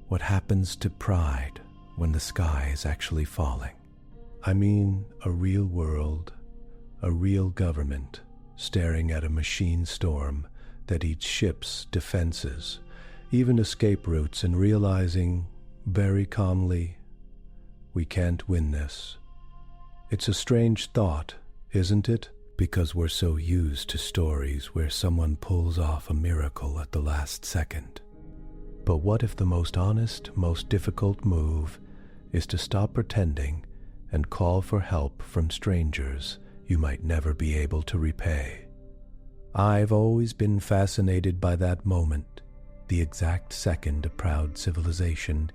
What happens to pride when the sky is actually falling? I mean, a real world, a real government, staring at a machine storm that eats ships, defenses, even escape routes, and realizing very calmly, we can't win this. It's a strange thought, isn't it? Because we're so used to stories where someone pulls off a miracle at the last second. But what if the most honest, most difficult move is to stop pretending and call for help from strangers you might never be able to repay? I've always been fascinated by that moment, the exact second a proud civilization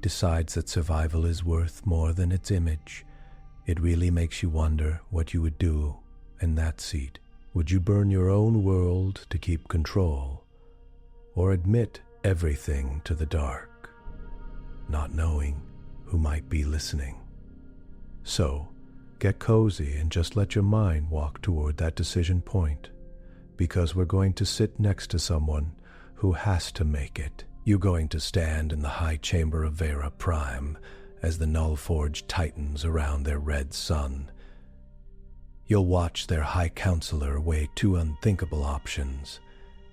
decides that survival is worth more than its image. It really makes you wonder what you would do in that seat. Would you burn your own world to keep control, or admit everything to the dark, not knowing who might be listening? So, get cozy and just let your mind walk toward that decision point, because we're going to sit next to someone who has to make it. You're going to stand in the high chamber of Veyra Prime as the Null Forge tightens around their red sun. You'll watch their High Counselor weigh two unthinkable options: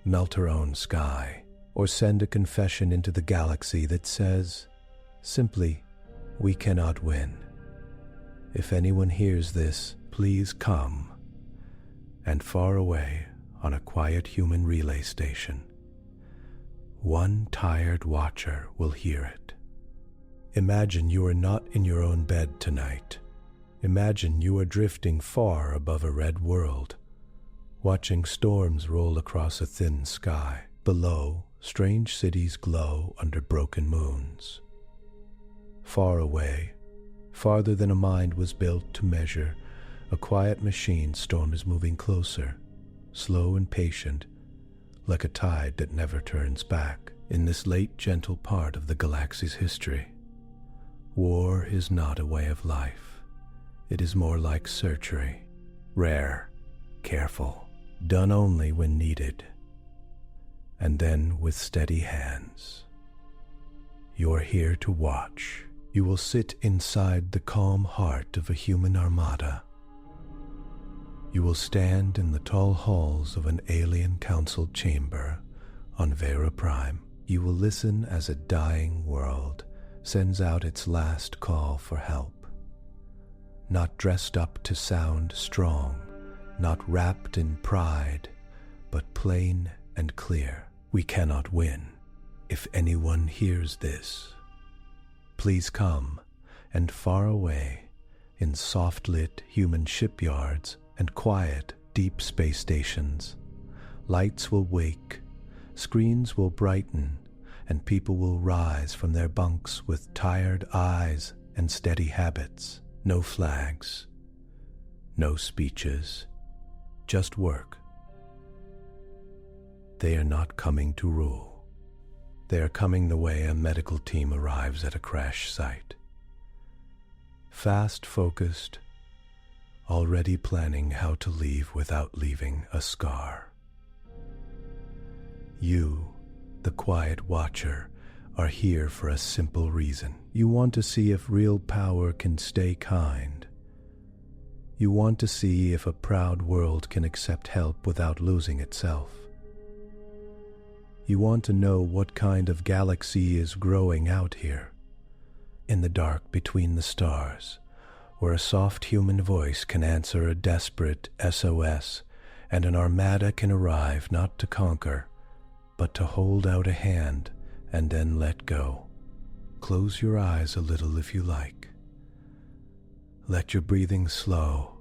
melt her own sky, or send a confession into the galaxy that says, simply, we cannot win. If anyone hears this, please come. And far away, on a quiet human relay station, one tired watcher will hear it. Imagine you are not in your own bed tonight. Imagine you are drifting far above a red world, watching storms roll across a thin sky. Below, strange cities glow under broken moons. Far away, farther than a mind was built to measure, a quiet machine storm is moving closer, slow and patient, like a tide that never turns back. In this late, gentle part of the galaxy's history, war is not a way of life. It is more like surgery, rare, careful, done only when needed, and then with steady hands. You're here to watch. You will sit inside the calm heart of a human armada. You will stand in the tall halls of an alien council chamber on Veyra Prime. You will listen as a dying world sends out its last call for help. Not dressed up to sound strong, not wrapped in pride, but plain and clear. We cannot win. If anyone hears this, please come, and far away, in soft-lit human shipyards and quiet, deep space stations, lights will wake, screens will brighten, and people will rise from their bunks with tired eyes and steady habits. No flags, no speeches, just work. They are not coming to rule. They are coming the way a medical team arrives at a crash site. Fast, focused, already planning how to leave without leaving a scar. You, the quiet watcher, are here for a simple reason. You want to see if real power can stay kind. You want to see if a proud world can accept help without losing itself. You want to know what kind of galaxy is growing out here, in the dark between the stars, where a soft human voice can answer a desperate SOS, and an armada can arrive not to conquer, but to hold out a hand and then let go. Close your eyes a little if you like. Let your breathing slow.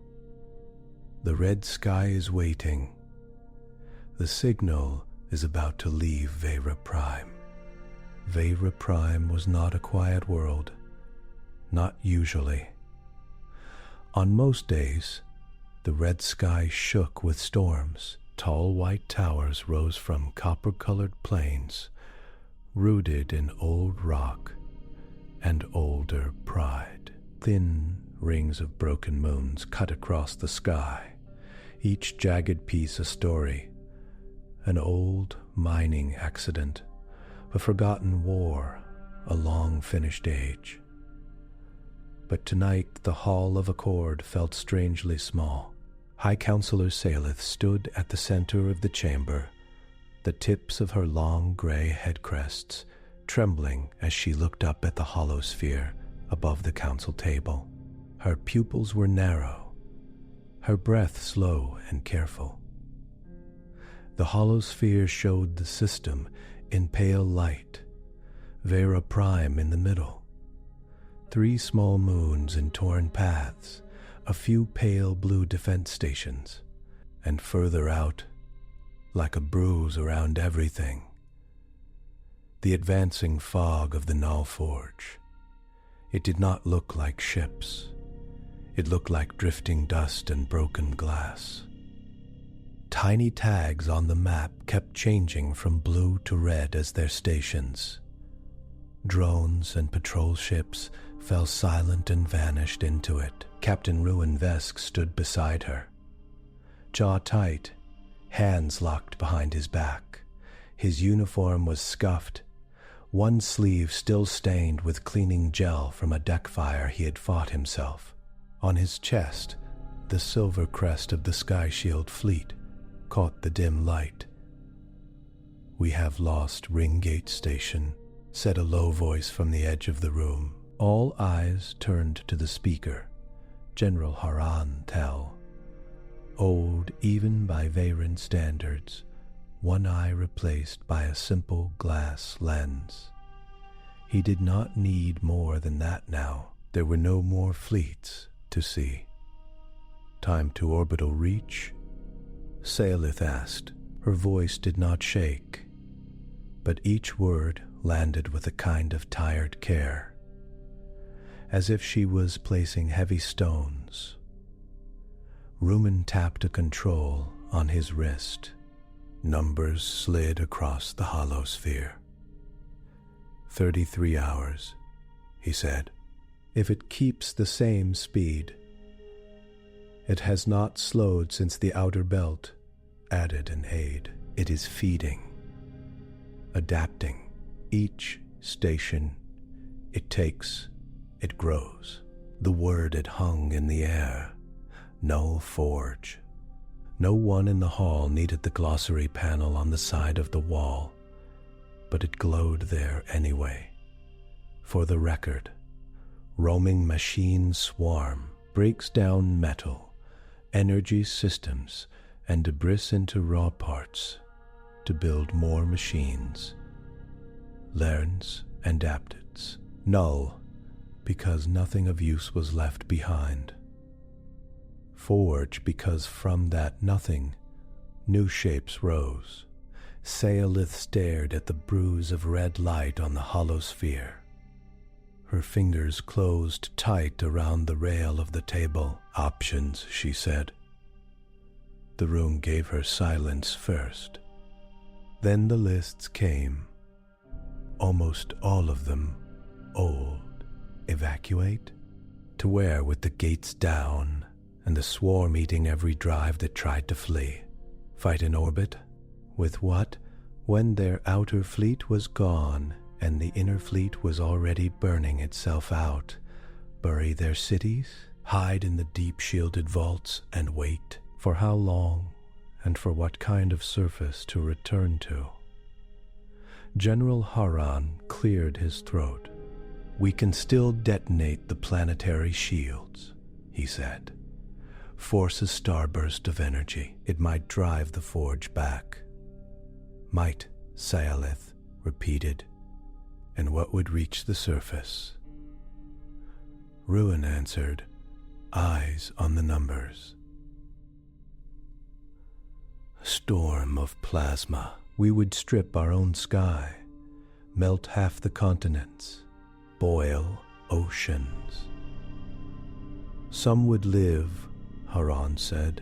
The red sky is waiting. The signal is about to leave Veyra Prime. Veyra Prime was not a quiet world, not usually. On most days, the red sky shook with storms. Tall white towers rose from copper-colored plains, rooted in old rock and older pride. Thin rings of broken moons cut across the sky, each jagged piece a story, an old mining accident, a forgotten war, a long-finished age. But tonight the Hall of Accord felt strangely small. High Counselor Salith stood at the center of the chamber, the tips of her long gray head crests trembling as she looked up at the hollow sphere above the council table. Her pupils were narrow, her breath slow and careful. The hollow sphere showed the system in pale light, Veyra Prime in the middle, 3 small moons in torn paths, a few pale blue defense stations, and further out, like a bruise around everything, the advancing fog of the Null Forge. It did not look like ships. It looked like drifting dust and broken glass. Tiny tags on the map kept changing from blue to red as their stations. Drones and patrol ships fell silent and vanished into it. Captain Ruin Vesk stood beside her, jaw tight, hands locked behind his back. His uniform was scuffed, one sleeve still stained with cleaning gel from a deck fire he had fought himself. On his chest, the silver crest of the Sky Shield fleet caught the dim light. "We have lost Ringgate Station," said a low voice from the edge of the room. All eyes turned to the speaker, General Haran Tel. Old even by Veyran standards, one eye replaced by a simple glass lens. He did not need more than that now. There were no more fleets to see. "Time to orbital reach?" Salith asked. Her voice did not shake, but each word landed with a kind of tired care, as if she was placing heavy stones. Rumen tapped a control on his wrist. Numbers slid across the hollow sphere. 33 hours, he said. If it keeps the same speed. It has not slowed since the outer belt added an aid. It is feeding, adapting. Each station it takes, it grows. The word had hung in the air. Null Forge. No one in the hall needed the glossary panel on the side of the wall, but it glowed there anyway. For the record, roaming machine swarm breaks down metal, energy systems, and debris into raw parts to build more machines. Learns and adapteds. Null, because nothing of use was left behind. Forge, because from that nothing, new shapes rose. Saolith stared at the bruise of red light on the hollow sphere. Her fingers closed tight around the rail of the table. "Options," she said. The room gave her silence first. Then the lists came. Almost all of them old. Evacuate? To where with the gates down and the swarm eating every drive that tried to flee? Fight in orbit? With what, when their outer fleet was gone and the inner fleet was already burning itself out? Bury their cities? Hide in the deep shielded vaults and wait? For how long and for what kind of surface to return to? General Haran cleared his throat. "We can still detonate the planetary shields," he said. "Force a starburst of energy. It might drive the forge back." "Might," Saolith repeated. "And what would reach the surface?" Ruin answered, eyes on the numbers. "Storm of plasma. We would strip our own sky, melt half the continents, boil oceans." "Some would live," Haran said.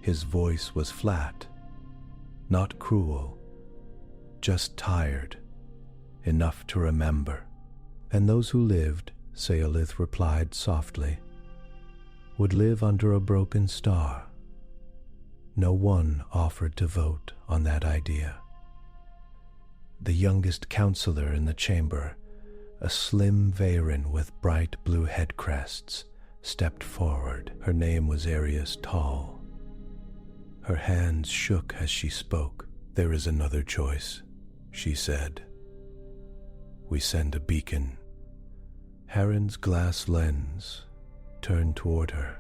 His voice was flat, not cruel, just tired, enough to remember. "And those who lived," Saolith replied softly, "would live under a broken star." No one offered to vote on that idea. The youngest counselor in the chamber A slim Veyran with bright blue head crests stepped forward. Her name was Arius Tall. Her hands shook as she spoke. "There is another choice," she said. "We send a beacon." Heron's glass lens turned toward her.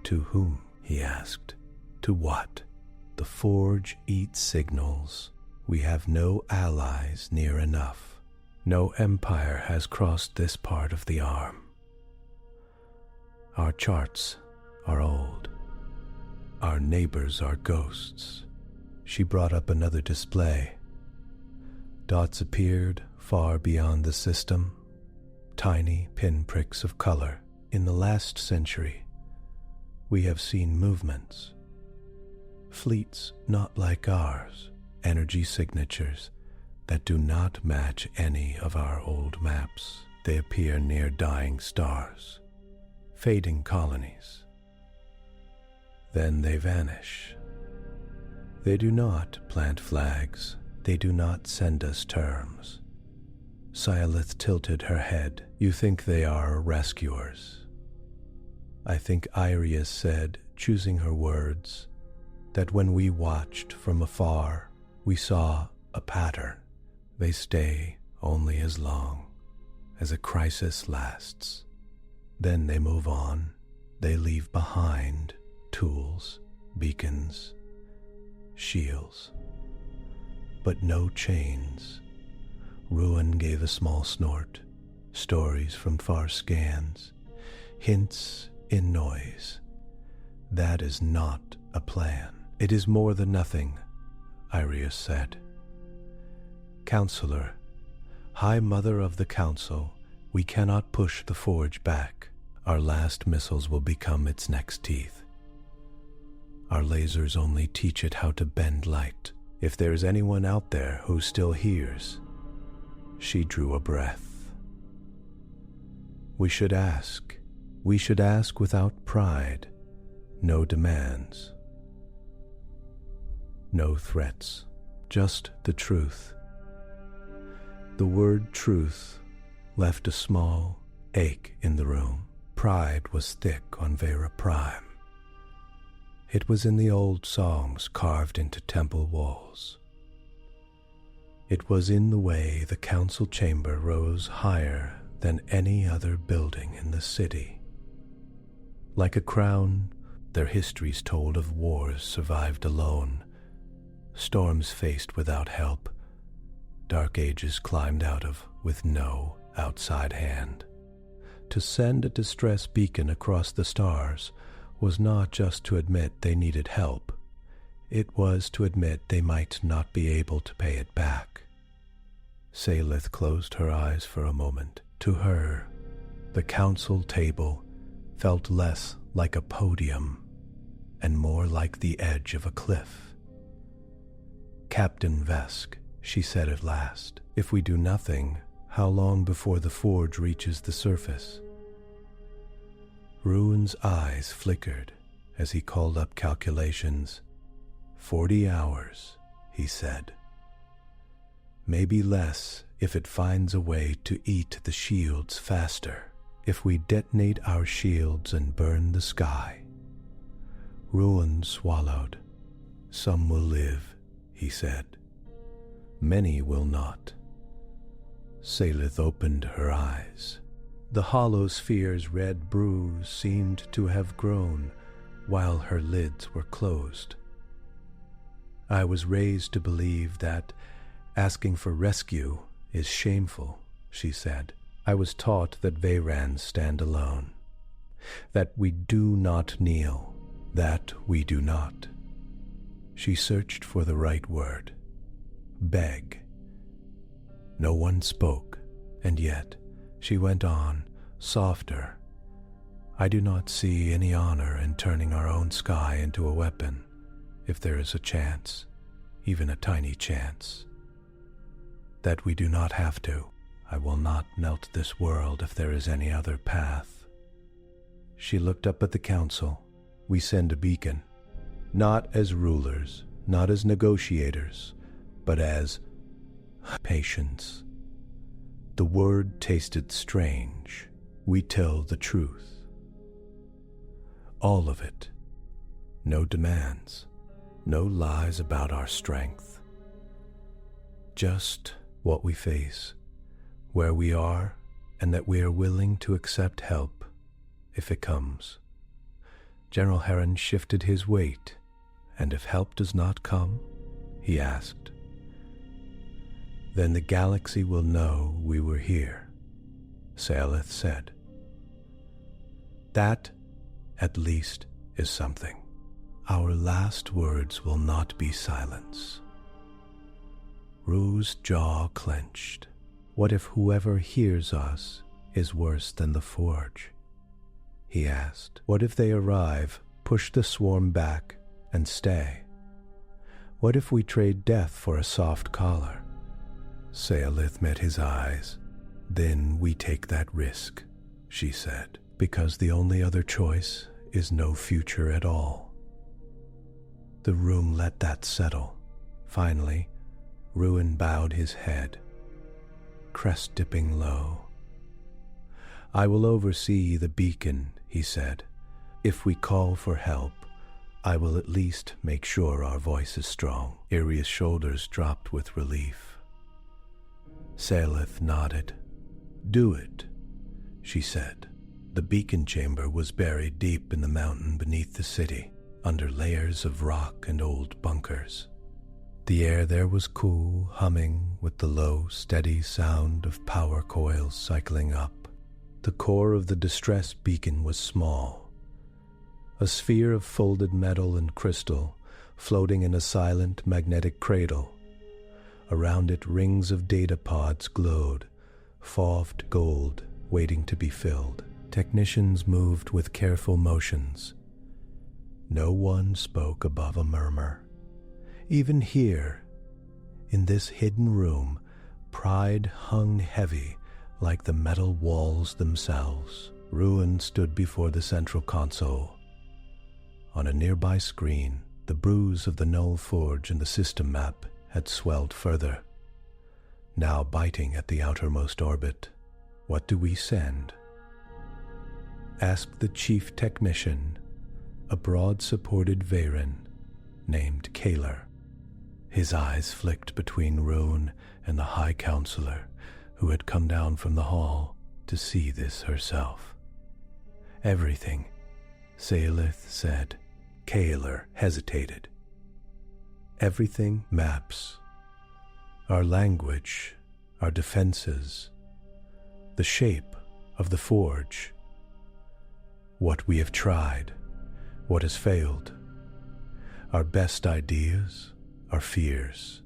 "To whom?" he asked. "To what?" "The Forge eats signals. We have no allies near enough. No empire has crossed this part of the arm. Our charts are old. Our neighbors are ghosts." She brought up another display. Dots appeared far beyond the system, tiny pinpricks of color. "In the last century, we have seen movements. Fleets not like ours, energy signatures that do not match any of our old maps. They appear near dying stars, fading colonies. Then they vanish. They do not plant flags. They do not send us terms." Silith tilted her head. "You think they are rescuers?" I think Arius said, choosing her words, that when we watched from afar, we saw a pattern. They stay only as long as a crisis lasts. Then they move on. They leave behind tools, beacons, shields, but no chains. Ruin gave a small snort. Stories from far scans, hints in noise. That is not a plan. "It is more than nothing," Arius said. "Counselor, High Mother of the Council, we cannot push the Forge back. Our last missiles will become its next teeth. Our lasers only teach it how to bend light. If there is anyone out there who still hears." She drew a breath. "We should ask. We should ask without pride. No demands. No threats. Just the truth." The word truth left a small ache in the room. Pride was thick on Veyra Prime. It was in the old songs carved into temple walls. It was in the way the council chamber rose higher than any other building in the city. Like a crown, their histories told of wars survived alone, storms faced without help, dark ages climbed out of with no outside hand. To send a distress beacon across the stars was not just to admit they needed help. It was to admit they might not be able to pay it back. Salith closed her eyes for a moment. To her, the council table felt less like a podium and more like the edge of a cliff. "Captain Vesk," she said at last, "if we do nothing, how long before the Forge reaches the surface?" Ruin's eyes flickered as he called up calculations. 40 hours, he said. Maybe less if it finds a way to eat the shields faster. If we detonate our shields and burn the sky. Ruin swallowed. "Some will live," he said. "Many will not." Salith opened her eyes. The hollow sphere's red bruise seemed to have grown while her lids were closed. "I was raised to believe that asking for rescue is shameful," she said. "I was taught that Veyrans stand alone, that we do not kneel, that we do not." She searched for the right word. Beg. No one spoke, and yet she went on, softer. "I do not see any honor in turning our own sky into a weapon, if there is a chance, even a tiny chance. That we do not have to. I will not melt this world if there is any other path." She looked up at the council. "We send a beacon, not as rulers, not as negotiators, but as patience. The word tasted strange. We tell the truth. All of it. No demands. No lies about our strength. Just what we face, where we are, and that we are willing to accept help if it comes. General Heron shifted his weight. And if help does not come, he asked, then the galaxy will know we were here, Seolith said. That, at least, is something. Our last words will not be silence. Rue's jaw clenched. What if whoever hears us is worse than the Forge? He asked. What if they arrive, push the swarm back, and stay? What if we trade death for a soft collar? Seolith met his eyes. Then we take that risk, she said, because the only other choice is no future at all. The room let that settle. Finally, Ruin bowed his head, crest dipping low. I will oversee the beacon, he said. If we call for help, I will at least make sure our voice is strong. Iria's shoulders dropped with relief. Seolith nodded. Do it, she said. The beacon chamber was buried deep in the mountain beneath the city, under layers of rock and old bunkers. The air there was cool, humming with the low, steady sound of power coils cycling up. The core of the distress beacon was small, a sphere of folded metal and crystal floating in a silent magnetic cradle. Around it, rings of data pods glowed, fauved gold, waiting to be filled. Technicians moved with careful motions. No one spoke above a murmur. Even here, in this hidden room, pride hung heavy like the metal walls themselves. Ruin stood before the central console. On a nearby screen, the bruise of the Null Forge and the system map had swelled further, now biting at the outermost orbit. What do we send? Asked the chief technician, a broad-supported Veyran named Kaler. His eyes flicked between Ruin and the High Counselor, who had come down from the hall to see this herself. Everything, Seolith said. Kaler hesitated. Everything maps. Our language, our defenses, the shape of the Forge, what we have tried, what has failed, our best ideas, our fears.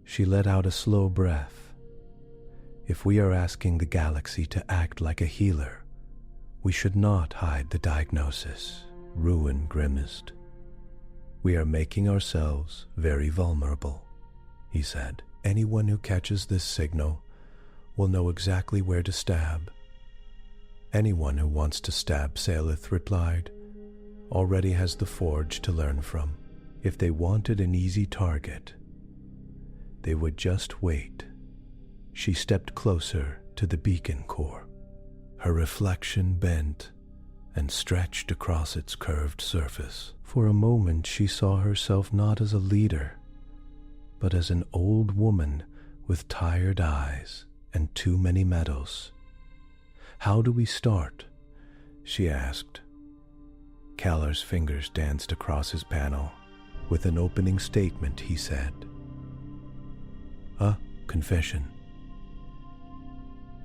She let out a slow breath. If we are asking the galaxy to act like a healer, we should not hide the diagnosis. Ruin grimaced. We are making ourselves very vulnerable, he said. Anyone who catches this signal will know exactly where to stab. Anyone who wants to stab, Seolith replied, already has the Forge to learn from. If they wanted an easy target, they would just wait. She stepped closer to the beacon core. Her reflection bent and stretched across its curved surface. For a moment she saw herself not as a leader, but as an old woman with tired eyes and too many medals. How do we start? She asked. Kaler's fingers danced across his panel. With an opening statement, he said, "A confession.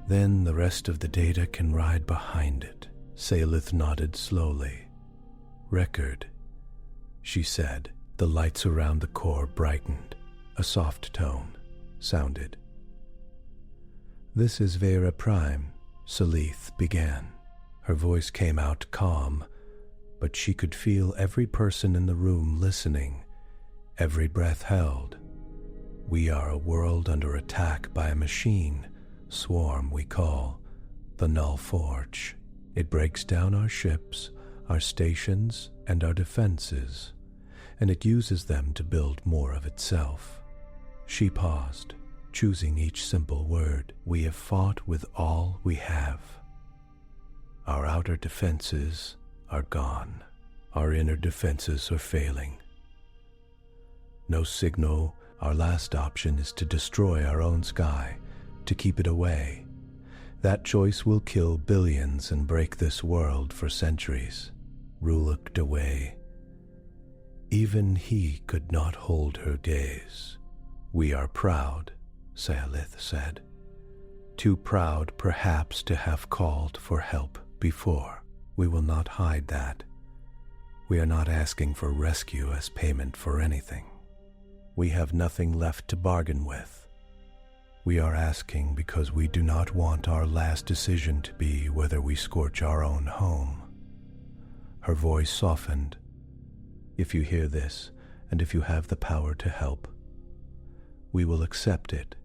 Then the rest of the data can ride behind it." Seolith nodded slowly. "Record," she said. The lights around the core brightened. A soft tone sounded. "This is Veyra Prime," Seolith began. Her voice came out calm, but she could feel every person in the room listening, every breath held. "We are a world under attack by a machine, swarm we call, the Null Forge. It breaks down our ships, our stations, and our defenses, and it uses them to build more of itself." She paused, choosing each simple word. We have fought with all we have. Our outer defenses are gone. Our inner defenses are failing. No signal. Our last option is to destroy our own sky, to keep it away. That choice will kill billions and break this world for centuries. Ru looked away. Even he could not hold her gaze. We are proud, Sayalith said. Too proud, perhaps, to have called for help before. We will not hide that. We are not asking for rescue as payment for anything. We have nothing left to bargain with. We are asking because we do not want our last decision to be whether we scorch our own home. Her voice softened. If you hear this, and if you have the power to help, we will accept it.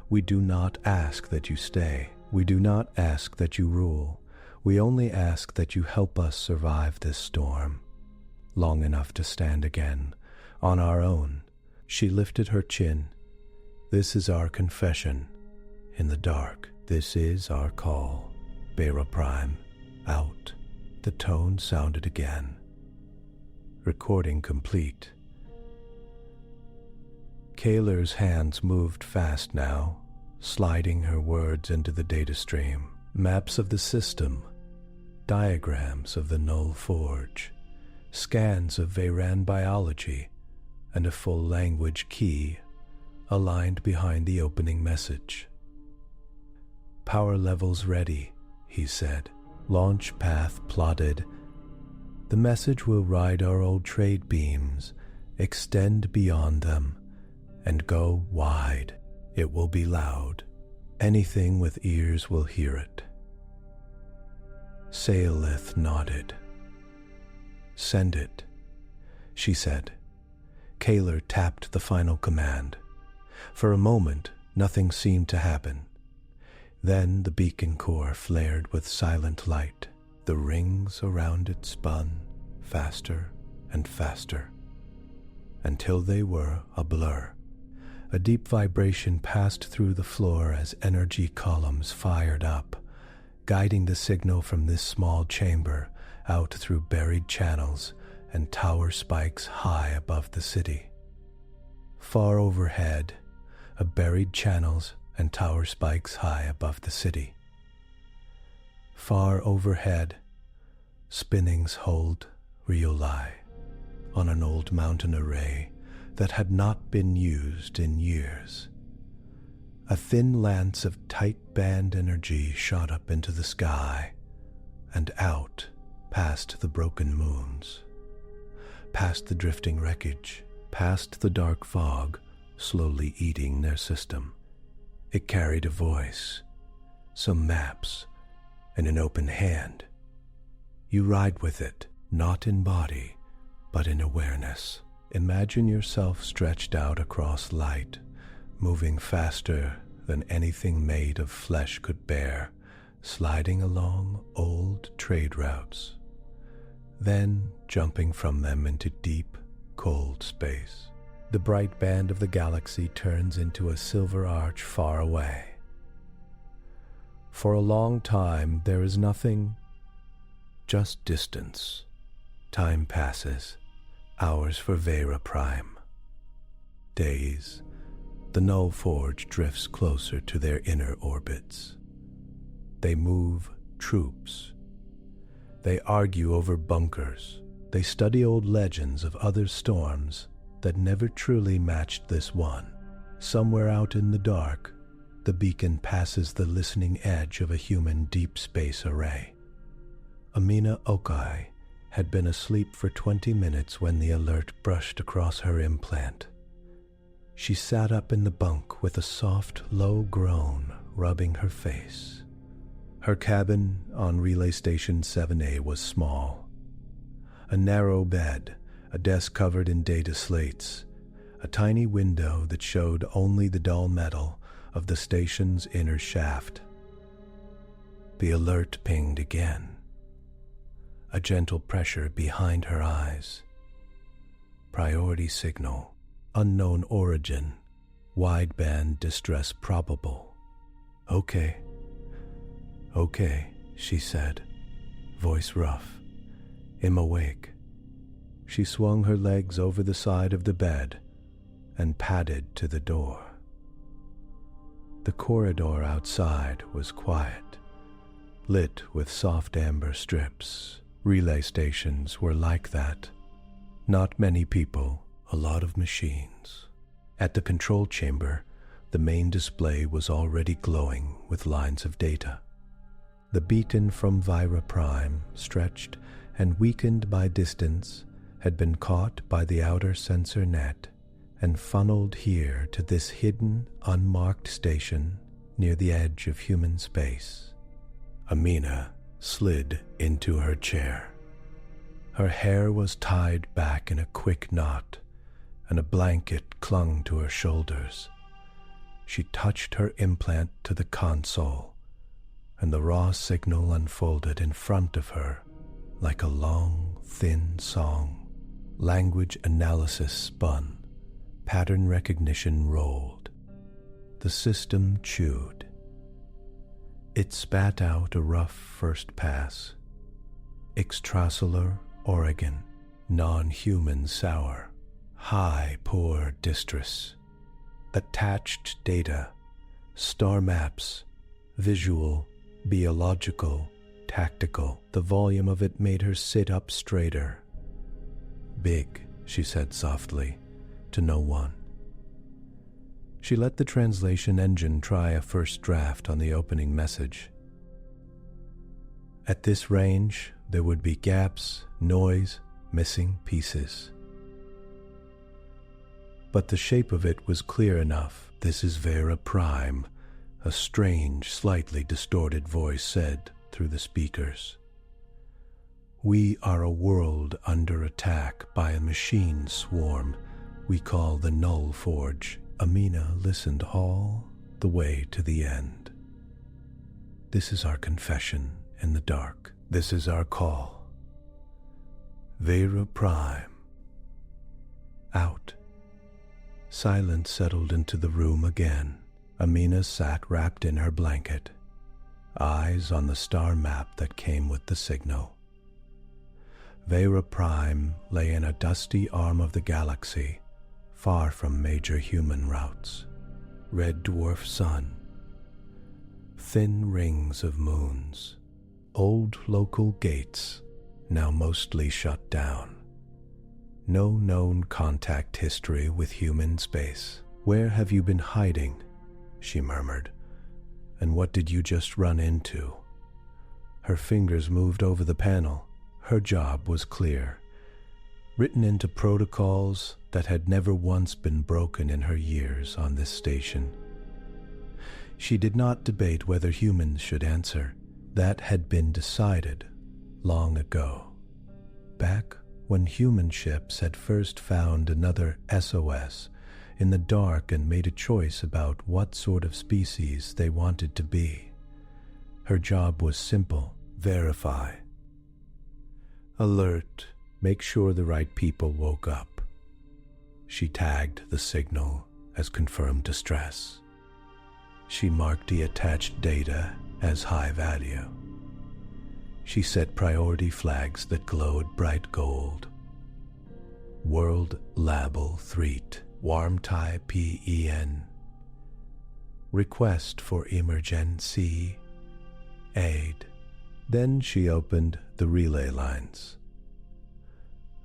We do not ask that you stay. We do not ask that you rule. We only ask that you help us survive this storm, long enough to stand again, on our own. She lifted her chin. This is our confession. In the dark, this is our call. Veyra Prime, out. The tone sounded again. Recording complete. Kaler's hands moved fast now, sliding her words into the data stream. Maps of the system, diagrams of the Null Forge, scans of Veyran biology, and a full language key aligned behind the opening message. Power levels ready, he said. Launch path plotted. The message will ride our old trade beams, extend beyond them, and go wide. It will be loud. Anything with ears will hear it. Sayalith nodded. Send it, she said. Kaler tapped the final command. For a moment, nothing seemed to happen. Then the beacon core flared with silent light. The rings around it spun faster and faster, until they were a blur. A deep vibration passed through the floor as energy columns fired up, guiding the signal from this small chamber out through buried channels and tower spikes high above the city. Far overhead, buried channels and tower spikes high above the city. Far overhead, spinnings hold Riolai on an old mountain array that had not been used in years. A thin lance of tight band energy shot up into the sky and out past the broken moons, past the drifting wreckage, past the dark fog slowly eating their system. It carried a voice, some maps, and an open hand. You ride with it, not in body, but in awareness. Imagine yourself stretched out across light, moving faster than anything made of flesh could bear, sliding along old trade routes, then jumping from them into deep, cold space. The bright band of the galaxy turns into a silver arch far away. For a long time, there is nothing, just distance. Time passes, hours for Veyra Prime. Days, the Null Forge drifts closer to their inner orbits. They move troops. They argue over bunkers. They study old legends of other storms that never truly matched this one. Somewhere out in the dark, the beacon passes the listening edge of a human deep space array. Amina Okai had been asleep for 20 minutes when the alert brushed across her implant. She sat up in the bunk with a soft, low groan rubbing her face. Her cabin on Relay Station 7A was small. A narrow bed, a desk covered in data slates, a tiny window that showed only the dull metal of the station's inner shaft. The alert pinged again. A gentle pressure behind her eyes. Priority signal, unknown origin, Wideband distress probable. Okay, she said, voice rough. I'm awake. She swung her legs over the side of the bed and padded to the door. The corridor outside was quiet, lit with soft amber strips. Relay stations were like that. Not many people, a lot of machines. At the control chamber, the main display was already glowing with lines of data. The beacon from Veyra Prime, stretched and weakened by distance, had been caught by the outer sensor net and funneled here to this hidden, unmarked station near the edge of human space. Amina slid into her chair. Her hair was tied back in a quick knot, and a blanket clung to her shoulders. She touched her implant to the console, and the raw signal unfolded in front of her like a long, thin song. Language analysis spun. Pattern recognition rolled. The system chewed. It spat out a rough first pass. Extracellular Oregon, non-human sour. High poor distress. Attached data, star maps, visual, biological, tactical. The volume of it made her sit up straighter. Big, she said softly, to no one. She let the translation engine try a first draft on the opening message. At this range, there would be gaps, noise, missing pieces. But the shape of it was clear enough. This is Veyra Prime, a strange, slightly distorted voice said through the speakers. We are a world under attack by a machine swarm we call the Null Forge. Amina listened all the way to the end. This is our confession in the dark. This is our call. Veyra Prime. Out. Silence settled into the room again. Amina sat wrapped in her blanket, eyes on the star map that came with the signal. Veyra Prime lay in a dusty arm of the galaxy, far from major human routes. Red dwarf sun, thin rings of moons, old local gates, now mostly shut down. No known contact history with human space. Where have you been hiding? She murmured. And what did you just run into? Her fingers moved over the panel. Her job was clear, written into protocols that had never once been broken in her years on this station. She did not debate whether humans should answer. That had been decided long ago, back when human ships had first found another SOS in the dark and made a choice about what sort of species they wanted to be. Her job was simple: verify. Alert, make sure the right people woke up. She tagged the signal as confirmed distress. She marked the attached data as high value. She set priority flags that glowed bright gold. World Label Threat, Warmtai PEN. Request for emergency aid. Then she opened the relay lines.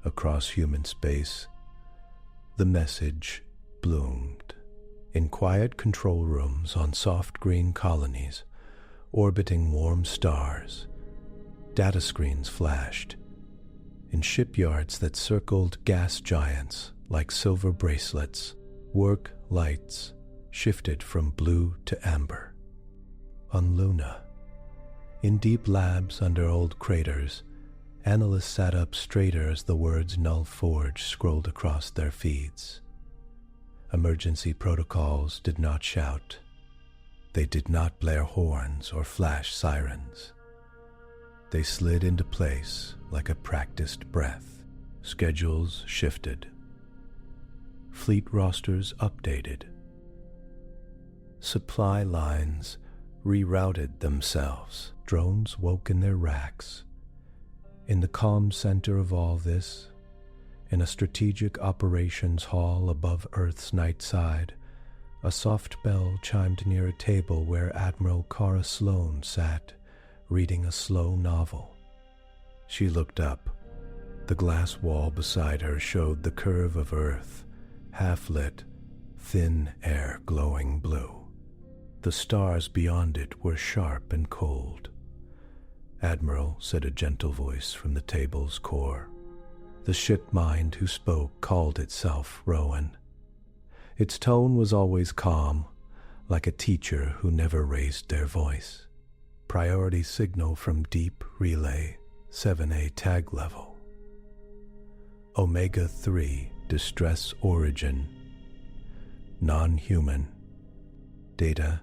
Across human space, the message bloomed. In quiet control rooms on soft green colonies, orbiting warm stars, data screens flashed. In shipyards that circled gas giants like silver bracelets, work lights shifted from blue to amber. On Luna, in deep labs under old craters, analysts sat up straighter as the words Null Forge scrolled across their feeds. Emergency protocols did not shout. They did not blare horns or flash sirens. They slid into place like a practiced breath. Schedules shifted. Fleet rosters updated. Supply lines rerouted themselves. Drones woke in their racks. In the calm center of all this, in a strategic operations hall above Earth's night side, a soft bell chimed near a table where Admiral Kara Sloan sat, reading a slow novel. She looked up. The glass wall beside her showed the curve of Earth, half-lit, thin air glowing blue. The stars beyond it were sharp and cold. "Admiral," said a gentle voice from the table's core. The shit mind who spoke called itself Rowan. Its tone was always calm, like a teacher who never raised their voice. Priority signal from deep relay, 7A tag level. Omega-3 distress origin. Non-human. Data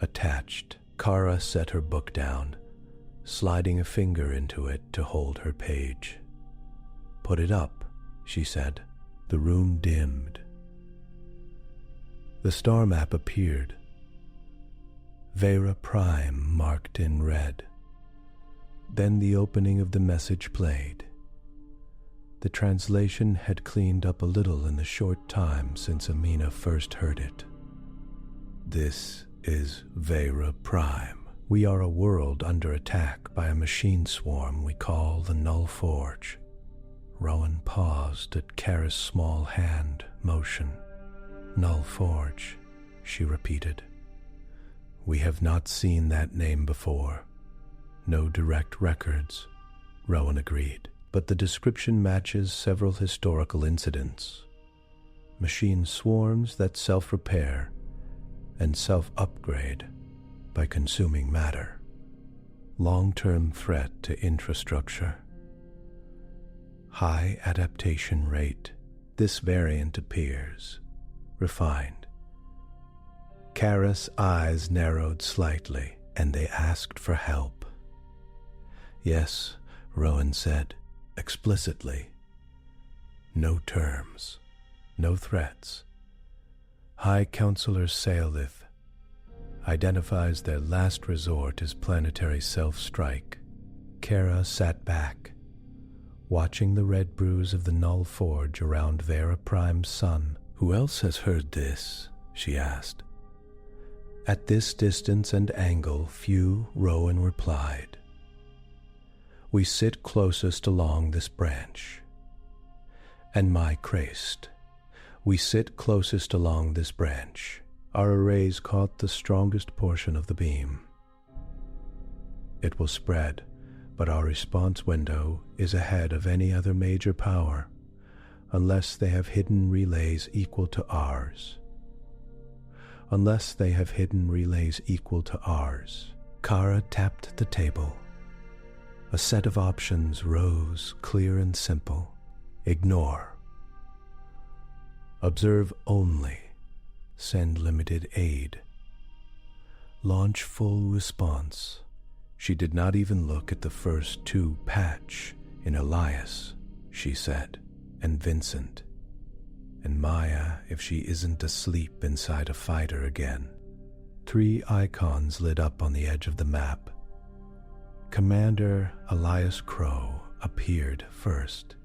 attached. Kara set her book down, sliding a finger into it to hold her page. "Put it up," she said. The room dimmed. The star map appeared. Veyra Prime marked in red. Then the opening of the message played. The translation had cleaned up a little in the short time since Amina first heard it. "This is Veyra Prime. We are a world under attack by a machine swarm we call the Null Forge." Rowan paused at Kara's small hand motion. "Null Forge," she repeated. "We have not seen that name before. No direct records," Rowan agreed. "But the description matches several historical incidents. Machine swarms that self-repair and self-upgrade by consuming matter. Long-term threat to infrastructure. High adaptation rate. This variant appears refined." Kara's eyes narrowed slightly, and they asked for help. "Yes," Rowan said, explicitly. "No terms, no threats. High Counselor Saelith identifies their last resort as planetary self-strike." Kara sat back, watching the red bruise of the Null Forge around Veyra Prime's sun. "Who else has heard this?" she asked. At this distance and angle, few, Rowan replied. "We sit closest along this branch." "And my crest. We sit closest along this branch. Our arrays caught the strongest portion of the beam. It will spread, but our response window is ahead of any other major power, unless they have hidden relays equal to ours. Kara tapped the table. A set of options rose, clear and simple. Ignore. Observe only. Send limited aid. Launch full response. She did not even look at the first two patch in Elias, she said, and Vincent, and Maya if she isn't asleep inside a fighter again. 3 icons lit up on the edge of the map. Commander Elias Crow appeared first,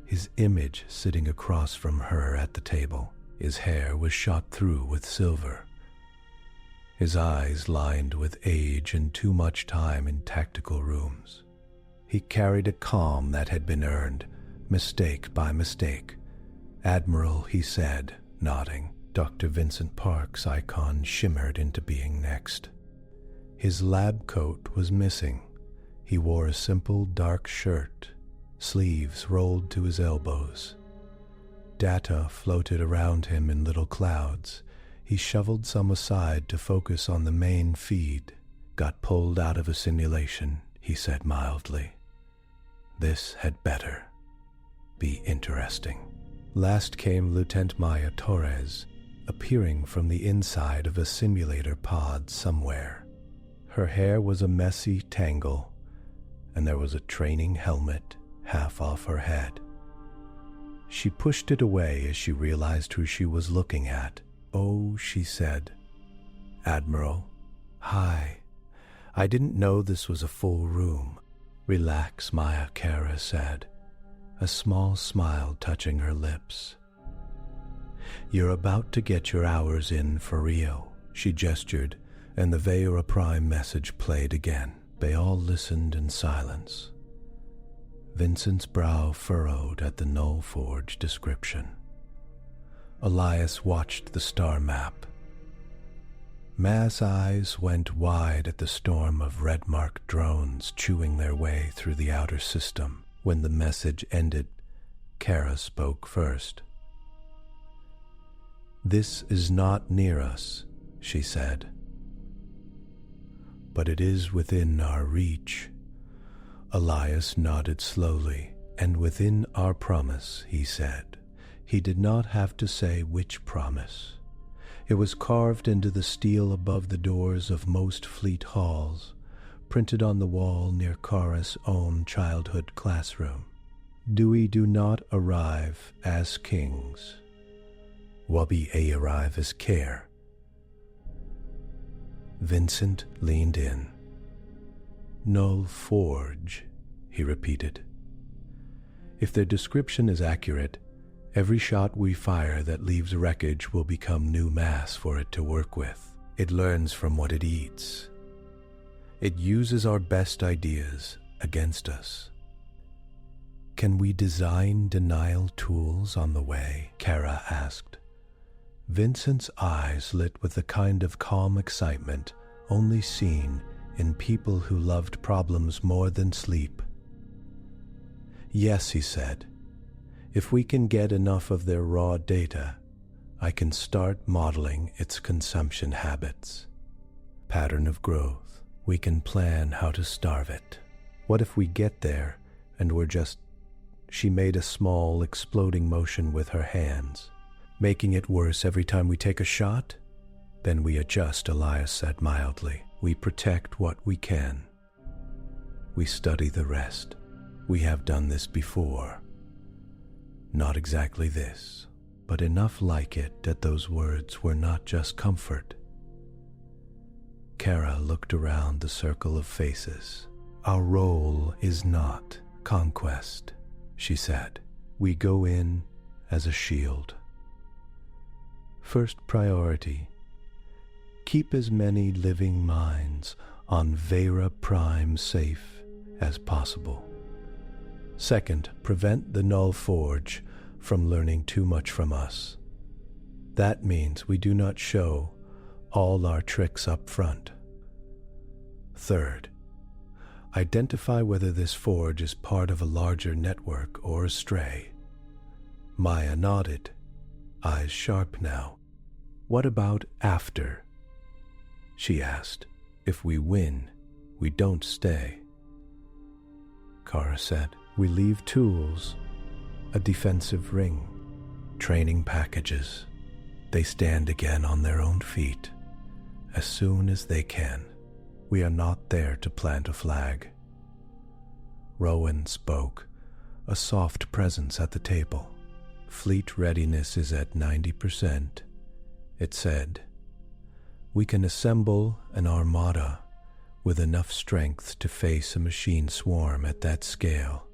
his image sitting across from her at the table. His hair was shot through with silver. His eyes lined with age and too much time in tactical rooms. He carried a calm that had been earned, mistake by mistake. "Admiral," he said, nodding. Dr. Vincent Park's icon shimmered into being next. His lab coat was missing. He wore a simple dark shirt, sleeves rolled to his elbows. Data floated around him in little clouds. He shoveled some aside to focus on the main feed. "Got pulled out of a simulation," he said mildly. "This had better be interesting." Last came Lieutenant Maya Torres, appearing from the inside of a simulator pod somewhere. Her hair was a messy tangle, and there was a training helmet half off her head. She pushed it away as she realized who she was looking at. "Oh," she said, Admiral. Hi. I didn't know this was a full room. Relax, Maya, Kara said, a small smile touching her lips. You're about to get your hours in for real. She gestured, and the Veyra Prime message played again. They all listened in silence. Vincent's brow furrowed at the Null Forge description. Elias watched the star map. Ma's eyes went wide at the storm of red-marked drones chewing their way through the outer system. When the message ended, Kara spoke first. This is not near us, she said. But it is within our reach. Elias nodded slowly, and within our promise, he said. He did not have to say which promise. It was carved into the steel above the doors of most fleet halls, printed on the wall near Kara's own childhood classroom. We do not arrive as kings. Wabi arrive as care. Vincent leaned in. Null Forge, he repeated. If their description is accurate, every shot we fire that leaves wreckage will become new mass for it to work with. It learns from what it eats. It uses our best ideas against us. Can we design denial tools on the way? Kara asked. Vincent's eyes lit with the kind of calm excitement only seen in people who loved problems more than sleep. Yes, he said. If we can get enough of their raw data, I can start modeling its consumption habits. Pattern of growth. We can plan how to starve it. What if we get there and we're just... She made a small, exploding motion with her hands. Making it worse every time we take a shot? Then we adjust, Elias said mildly. We protect what we can. We study the rest. We have done this before. Not exactly this, but enough like it that those words were not just comfort. Kara looked around the circle of faces. Our role is not conquest, she said. We go in as a shield. First priority, keep as many living minds on Veyra Prime safe as possible. Second, prevent the Null Forge from learning too much from us. That means we do not show all our tricks up front. Third, identify whether this forge is part of a larger network or a stray. Maya nodded, eyes sharp now. What about after? She asked. If we win, we don't stay. Kara said, we leave tools, a defensive ring, training packages. They stand again on their own feet as soon as they can. We are not there to plant a flag. Rowan spoke, a soft presence at the table. Fleet readiness is at 90%. It said, we can assemble an armada with enough strength to face a machine swarm at that scale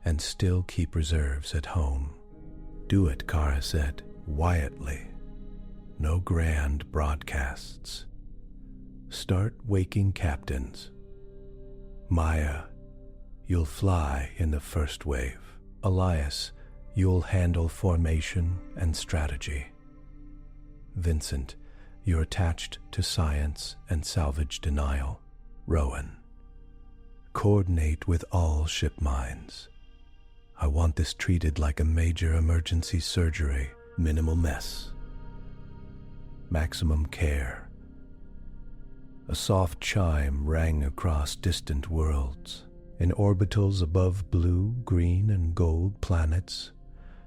and still keep reserves at home. Do it, Kara said, quietly. No grand broadcasts. Start waking captains. Maya, you'll fly in the first wave. Elias, you'll handle formation and strategy. Vincent, you're attached to science and salvage denial. Rowan, coordinate with all ship minds. I want this treated like a major emergency surgery. Minimal mess. Maximum care. A soft chime rang across distant worlds. In orbitals above blue, green, and gold planets,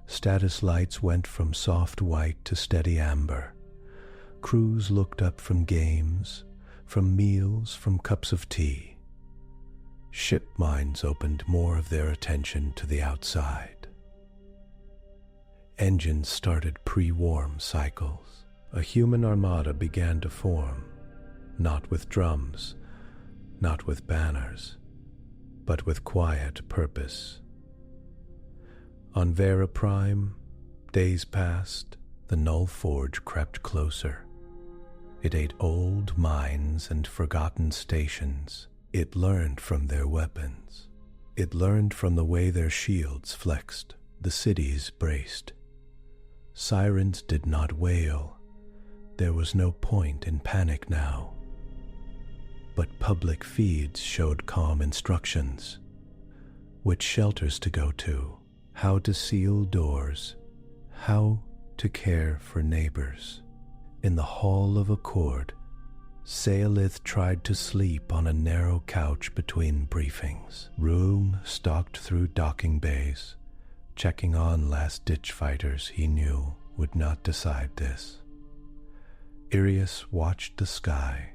status lights went from soft white to steady amber. Crews looked up from games, from meals, from cups of tea. Ship minds opened more of their attention to the outside. Engines started pre-warm cycles. A human armada began to form, not with drums, not with banners, but with quiet purpose. On Veyra Prime, days passed, the Null Forge crept closer. It ate old mines and forgotten stations. It learned from their weapons. It learned from the way their shields flexed, the cities braced. Sirens did not wail. There was no point in panic now. But public feeds showed calm instructions. Which shelters to go to, how to seal doors, how to care for neighbors. In the hall of Accord, Seolith tried to sleep on a narrow couch between briefings. Room stalked through docking bays, checking on last-ditch fighters he knew would not decide this. Irius watched the sky,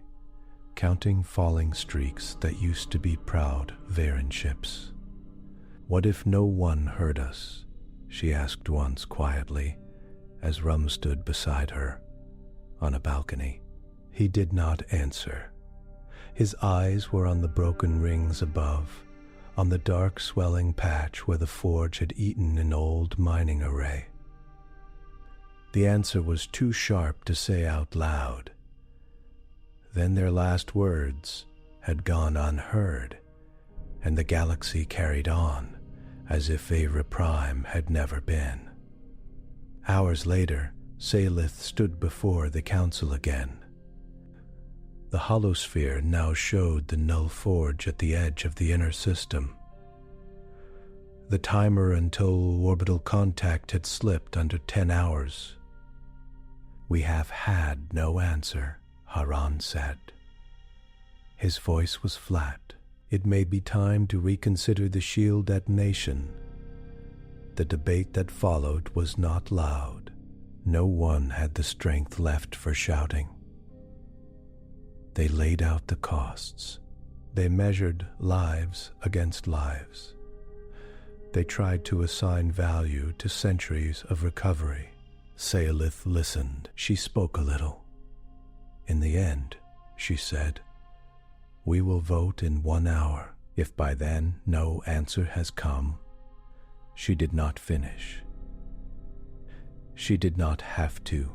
counting falling streaks that used to be proud Veyran ships. "What if no one heard us?" she asked once quietly, as Rum stood beside her on a balcony. He did not answer. His eyes were on the broken rings above, on the dark swelling patch where the forge had eaten an old mining array. The answer was too sharp to say out loud. Then their last words had gone unheard, and the galaxy carried on as if Veyra Prime had never been. Hours later, Seolith stood before the council again. The holosphere now showed the Null Forge at the edge of the inner system. The timer until orbital contact had slipped under 10 hours. "We have had no answer," Haran said. His voice was flat. It may be time to reconsider the shield detonation. The debate that followed was not loud. No one had the strength left for shouting. They laid out the costs. They measured lives against lives. They tried to assign value to centuries of recovery. Seolith listened. She spoke a little. "In the end," she said, "we will vote in 1 hour. If by then no answer has come..." She did not finish. She did not have to.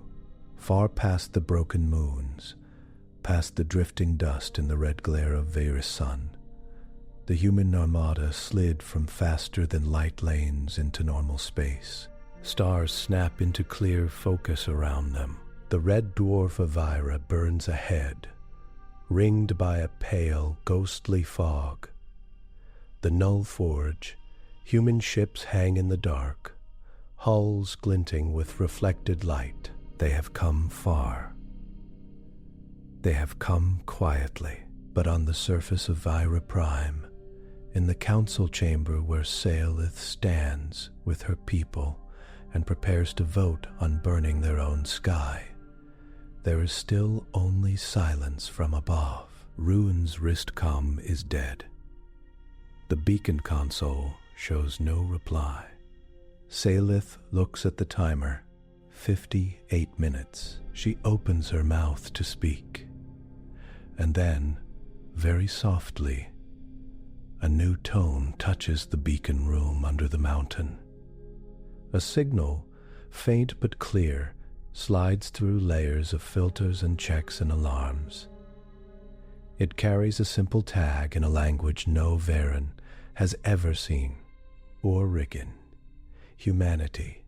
Far past the broken moons, past the drifting dust in the red glare of Veyra's sun, the human armada slid from faster-than-light lanes into normal space. Stars snap into clear focus around them. The red dwarf of Veyra burns ahead, ringed by a pale, ghostly fog. The Null Forge, human ships hang in the dark, hulls glinting with reflected light. They have come far. They have come quietly, but on the surface of Veyra Prime, in the council chamber where Seolith stands with her people and prepares to vote on burning their own sky, there is still only silence from above. Ruin's wristcom is dead. The beacon console shows no reply. Seolith looks at the timer. 58 minutes. She opens her mouth to speak. And then, very softly, a new tone touches the beacon room under the mountain. A signal, faint but clear, slides through layers of filters and checks and alarms. It carries a simple tag in a language no Veyran has ever seen or written: humanity.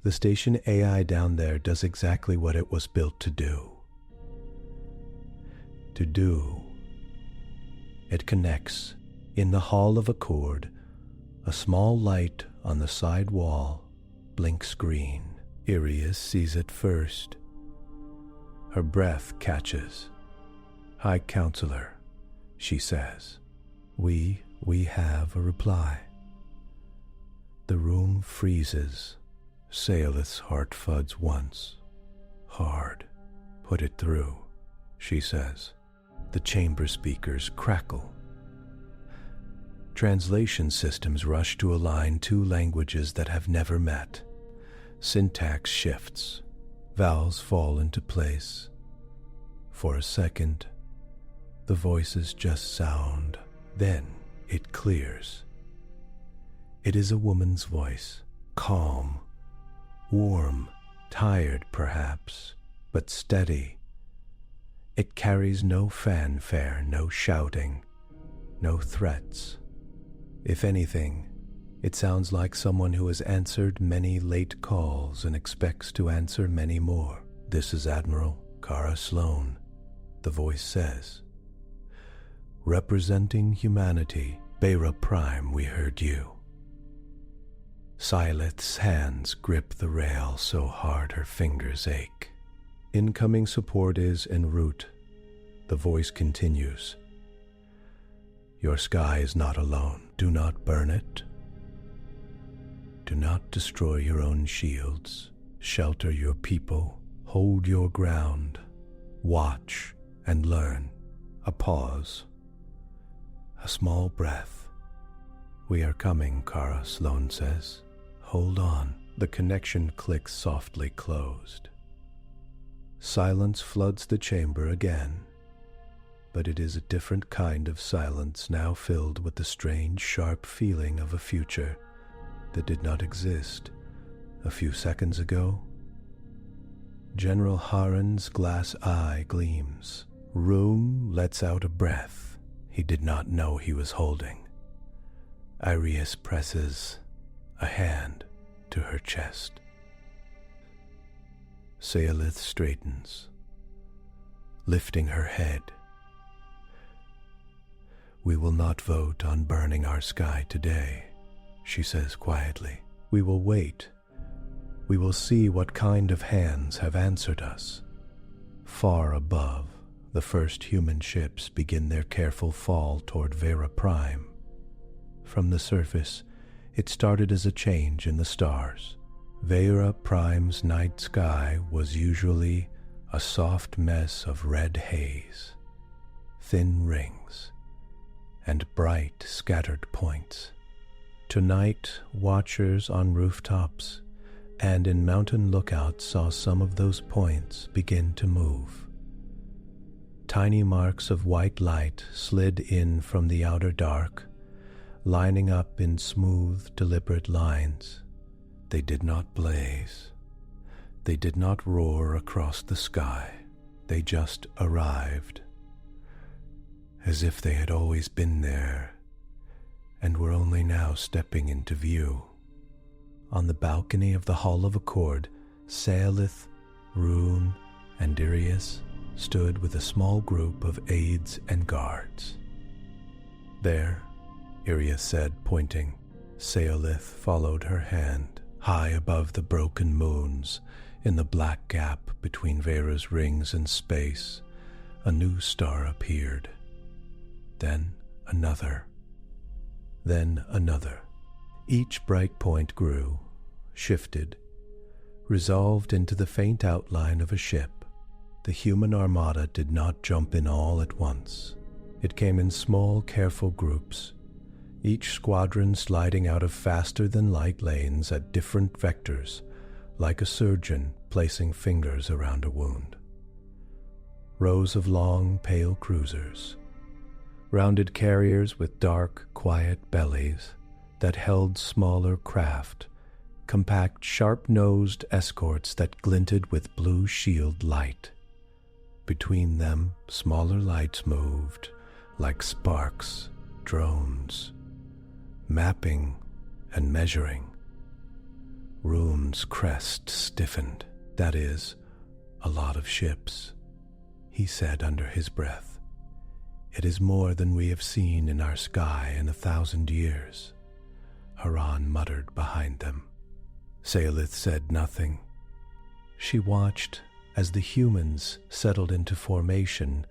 The station AI down there does exactly what it was built to do. It connects. In the hall of Accord, a small light on the side wall blinks green. Irius sees it first. Her breath catches. "High Counselor," she says. We have a reply." The room freezes. Seolith's heart thuds once. "Hard. Put it through," she says. The chamber speakers crackle. Translation systems rush to align two languages that have never met. Syntax shifts. Vowels fall into place. For a second, the voices just sound. Then it clears. It is a woman's voice, calm, warm, tired perhaps, but steady. It carries no fanfare, no shouting, no threats. If anything, it sounds like someone who has answered many late calls and expects to answer many more. "This is Admiral Kara Sloan," the voice says. "Representing humanity, Veyra Prime, we heard you." Silith's hands grip the rail so hard her fingers ache. "Incoming support is en route," the voice continues. "Your sky is not alone. Do not burn it. Do not destroy your own shields. Shelter your people. Hold your ground. Watch and learn." A pause. A small breath. "We are coming," Kara Sloan says. "Hold on." The connection clicks softly closed. Silence floods the chamber again, but it is a different kind of silence now, filled with the strange, sharp feeling of a future that did not exist a few seconds ago. General Harren's glass eye gleams. Room lets out a breath he did not know he was holding. Iris presses a hand to her chest. Seolith straightens, lifting her head. "We will not vote on burning our sky today," she says quietly. "We will wait. We will see what kind of hands have answered us." Far above, the first human ships begin their careful fall toward Veyra Prime. From the surface, it started as a change in the stars. Veyra Prime's night sky was usually a soft mess of red haze, thin rings, and bright scattered points. Tonight, watchers on rooftops and in mountain lookouts saw some of those points begin to move. Tiny marks of white light slid in from the outer dark, lining up in smooth, deliberate lines. They did not blaze. They did not roar across the sky. They just arrived, as if they had always been there and were only now stepping into view. On the balcony of the Hall of Accord, Seolith, Rune, and Darius stood with a small group of aides and guards. "There," Iria said, pointing. Seolith followed her hand. High above the broken moons, in the black gap between Veyra's rings and space, a new star appeared. Then another. Then another. Each bright point grew, shifted, resolved into the faint outline of a ship. The human armada did not jump in all at once. It came in small, careful groups, each squadron sliding out of faster-than-light lanes at different vectors, like a surgeon placing fingers around a wound. Rows of long, pale cruisers, rounded carriers with dark, quiet bellies that held smaller craft, compact, sharp-nosed escorts that glinted with blue shield light. Between them, smaller lights moved, like sparks, drones, mapping and measuring. Rune's crest stiffened. "That is, a lot of ships," he said under his breath. "It is more than we have seen in our sky in 1,000 years. Haran muttered behind them. Seolith said nothing. She watched as the humans settled into formation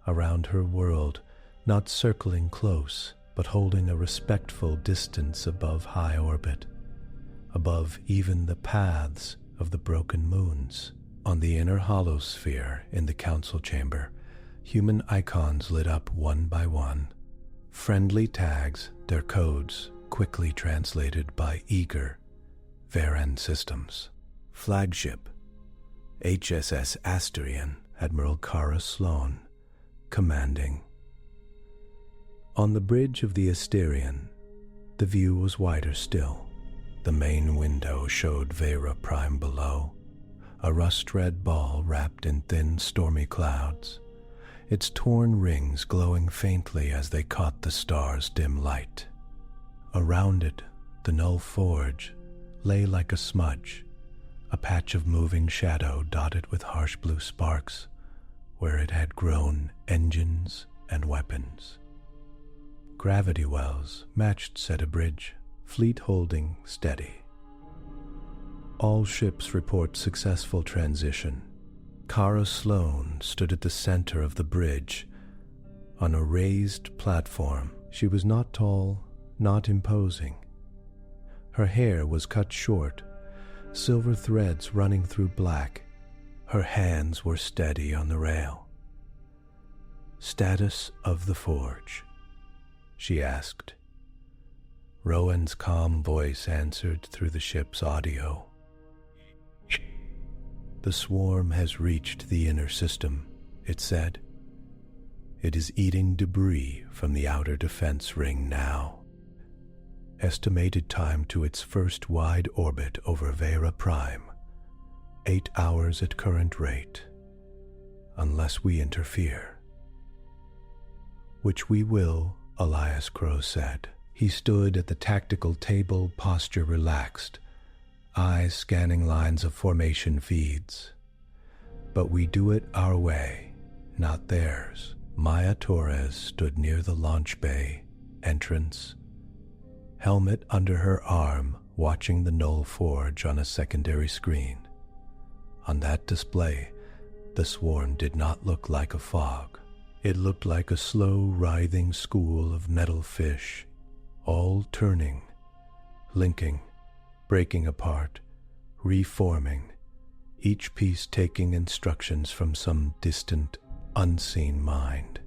around her world, not circling close, but holding a respectful distance above high orbit, above even the paths of the broken moons. On the inner holosphere in the council chamber, human icons lit up one by one. Friendly tags, their codes quickly translated by eager Veyran systems. Flagship, HSS Asterion, Admiral Kara Sloan, commanding. On the bridge of the Asterion, the view was wider still. The main window showed Veyra Prime below, a rust-red ball wrapped in thin, stormy clouds, its torn rings glowing faintly as they caught the star's dim light. Around it, the Null Forge lay like a smudge, a patch of moving shadow dotted with harsh blue sparks where it had grown engines and weapons. Gravity wells matched said a bridge, fleet holding steady. All ships report successful transition. Kara Sloan stood at the center of the bridge on a raised platform. She was not tall, not imposing. Her hair was cut short, silver threads running through black. Her hands were steady on the rail. "Status of the Forge?" she asked. Rowan's calm voice answered through the ship's audio. "The swarm has reached the inner system," it said. "It is eating debris from the outer defense ring now. Estimated time to its first wide orbit over Veyra Prime, 8 hours at current rate, unless we interfere." "Which we will," Elias Crow said. He stood at the tactical table, posture relaxed, eyes scanning lines of formation feeds. "But we do it our way, not theirs." Maya Torres stood near the launch bay entrance, helmet under her arm, watching the Null Forge on a secondary screen. On that display, the swarm did not look like a fog. It looked like a slow, writhing school of metal fish, all turning, linking, breaking apart, reforming, each piece taking instructions from some distant, unseen mind.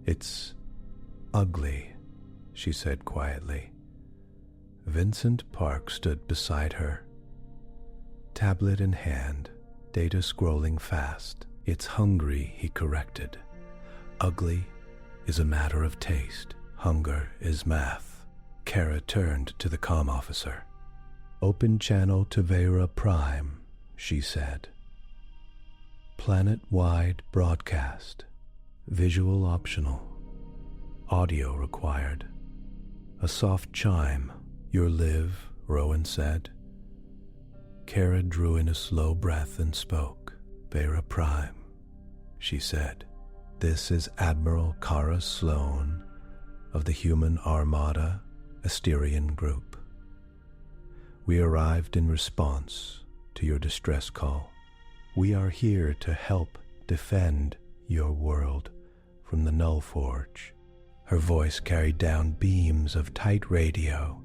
"It's ugly," she said quietly. Vincent Park stood beside her, tablet in hand, data scrolling fast. "It's hungry," he corrected. "Ugly is a matter of taste. Hunger is math." Kara turned to the comm officer. "Open channel to Veyra Prime," she said. "Planet-wide broadcast. Visual optional. Audio required." A soft chime. "Your live," Rowan said. Kara drew in a slow breath and spoke. "Veyra Prime," she said. "This is Admiral Kara Sloan of the human Armada Asterion Group. We arrived in response to your distress call. We are here to help defend your world from the Null Forge." Her voice carried down beams of tight radio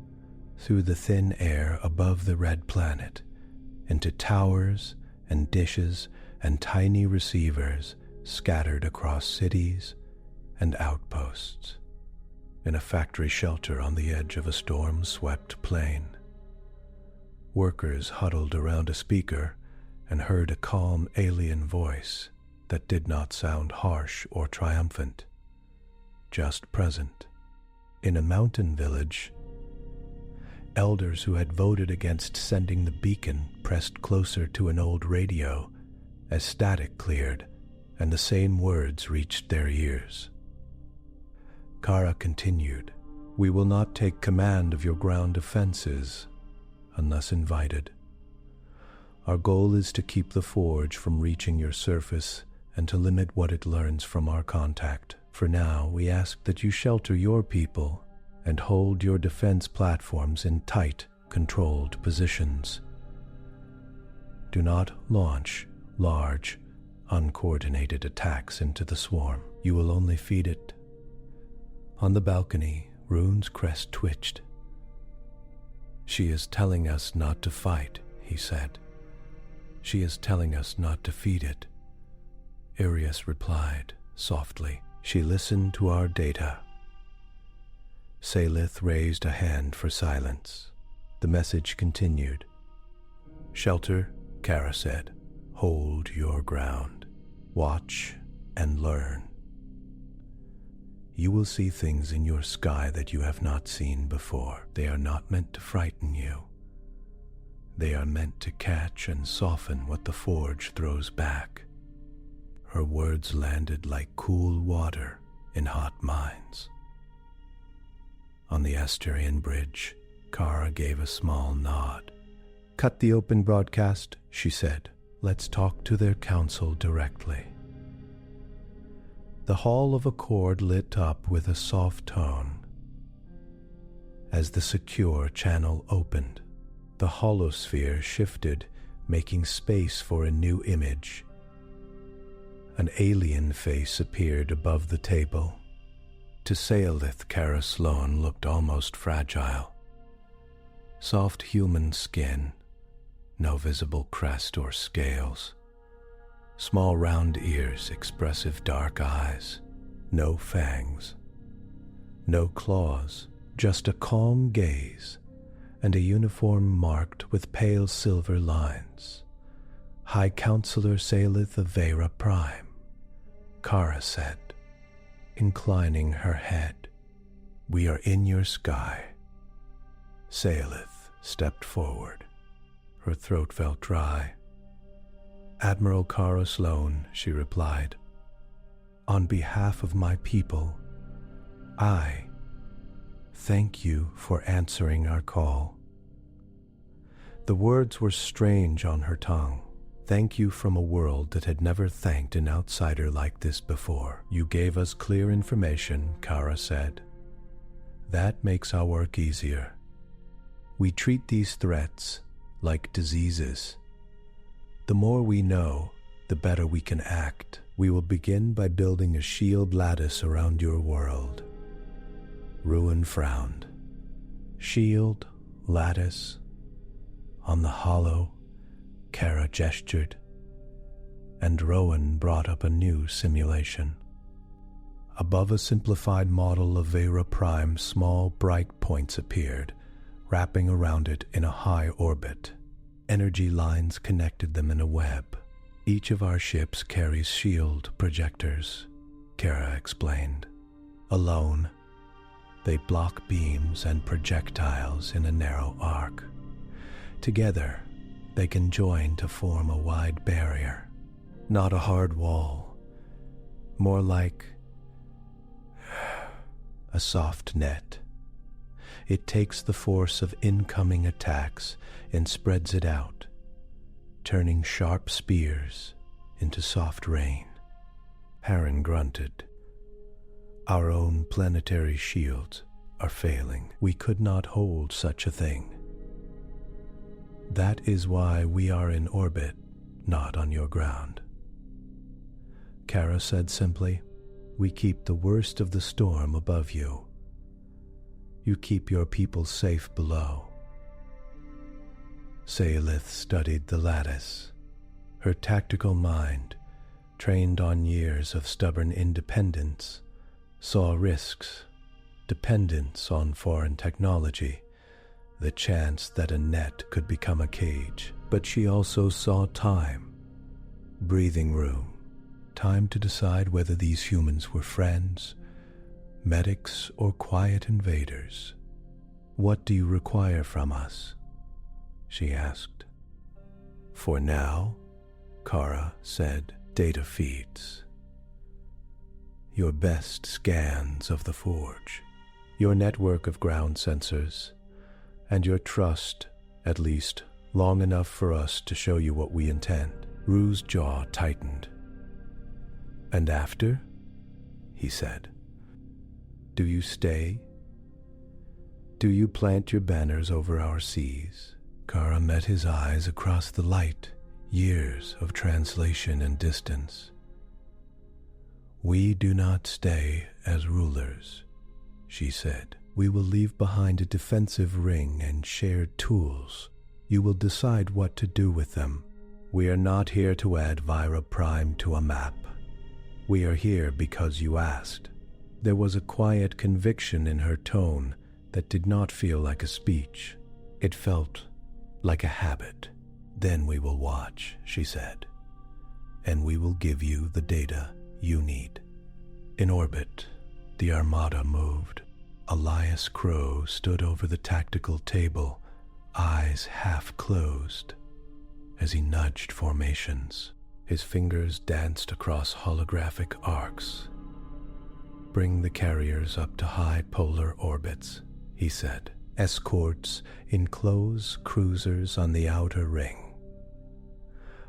through the thin air above the red planet, into towers and dishes and tiny receivers scattered across cities and outposts. In a factory shelter on the edge of a storm-swept plain, workers huddled around a speaker and heard a calm alien voice that did not sound harsh or triumphant, just present. In a mountain village, elders who had voted against sending the beacon pressed closer to an old radio as static cleared and the same words reached their ears. Kara continued, "We will not take command of your ground defenses unless invited. Our goal is to keep the Forge from reaching your surface and to limit what it learns from our contact. For now, we ask that you shelter your people and hold your defense platforms in tight, controlled positions. Do not launch large, uncoordinated attacks into the swarm. You will only feed it." On the balcony, Rune's crest twitched. "She is telling us not to fight," he said. "She is telling us not to feed it." Arius replied, softly. "She listened to our data." Salith raised a hand for silence. The message continued. "Shelter," Kara said. hold your ground. Watch and learn. You will see things in your sky that you have not seen before. They are not meant to frighten you. They are meant to catch and soften what the Forge throws back. Her words landed like cool water in hot mines. On the Asterian bridge, Kara gave a small nod. "Cut the open broadcast," she said. "Let's talk to their council directly." The Hall of Accord lit up with a soft tone. As the secure channel opened, the holosphere shifted, making space for a new image. An alien face appeared above the table. To Saelith, Kara Sloan looked almost fragile. Soft human skin, no visible crest or scales. Small round ears, expressive dark eyes, no fangs, no claws, just a calm gaze and a uniform marked with pale silver lines. "High Counselor Saelith of Veyra Prime," Kara said, inclining her head. "We are in your sky." Saelith stepped forward. Her throat felt dry. "Admiral Kara Sloan," she replied, "on behalf of my people, I thank you for answering our call." The words were strange on her tongue. Thank you from a world that had never thanked an outsider like this before. "You gave us clear information," Kara said. "That makes our work easier. We treat these threats like diseases. The more we know, the better we can act. We will begin by building a shield lattice around your world." Ruin frowned. "Shield, lattice." On the hollow, Kara gestured, and Rowan brought up a new simulation. Above a simplified model of Veyra Prime, small bright points appeared, wrapping around it in a high orbit. Energy lines connected them in a web. "Each of our ships carries shield projectors," Kara explained. "Alone, they block beams and projectiles in a narrow arc. Together, they can join to form a wide barrier. Not a hard wall, more like a soft net. It takes the force of incoming attacks and spreads it out, turning sharp spears into soft rain." Harren grunted. "Our own planetary shields are failing. We could not hold such a thing. That is why we are in orbit, not on your ground." Kara said simply, "We keep the worst of the storm above you. You keep your people safe below." Saelith studied the lattice. Her tactical mind, trained on years of stubborn independence, saw risks, dependence on foreign technology, the chance that a net could become a cage. But she also saw time, breathing room, time to decide whether these humans were friends, medics, or quiet invaders. "What do you require from us?" she asked. "For now," Kara said, "data feeds. Your best scans of the Forge, your network of ground sensors, and your trust, at least long enough for us to show you what we intend." Rue's jaw tightened. "And after?" he said. "Do you stay? Do you plant your banners over our seas?" Kara met his eyes across the light, years of translation and distance. "We do not stay as rulers," she said. "We will leave behind a defensive ring and shared tools. You will decide what to do with them. We are not here to add Veyra Prime to a map. We are here because you asked." There was a quiet conviction in her tone that did not feel like a speech. It felt like a habit. "Then we will watch," she said. and we will give you the data you need. In orbit, the Armada moved. Elias Crow stood over the tactical table, eyes half closed. As he nudged formations, his fingers danced across holographic arcs. "Bring the carriers up to high polar orbits," he said. "Escorts enclose cruisers on the outer ring.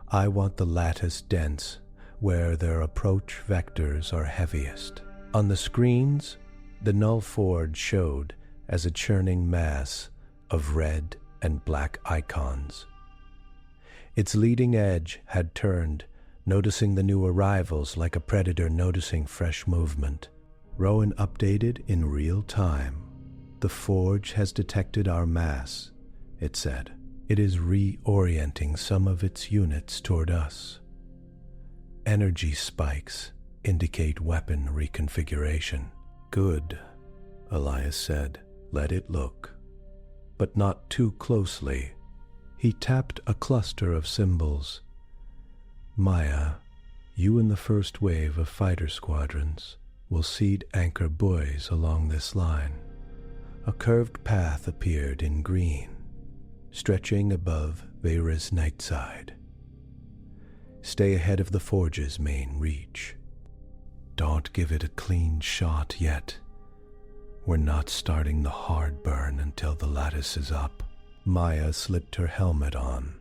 I want the lattice dense where their approach vectors are heaviest." On the screens, the Null Forge showed as a churning mass of red and black icons. Its leading edge had turned, noticing the new arrivals like a predator noticing fresh movement. Rowan updated in real time. "The Forge has detected our mass," it said. "It is reorienting some of its units toward us. Energy spikes indicate weapon reconfiguration." "Good," Elias said. "Let it look. But not too closely." He tapped a cluster of symbols. "Maya, you and the first wave of fighter squadrons will seed anchor buoys along this line." A curved path appeared in green, stretching above Veyra's night side. "Stay ahead of the Forge's main reach. Don't give it a clean shot yet. We're not starting the hard burn until the lattice is up." Maya slipped her helmet on,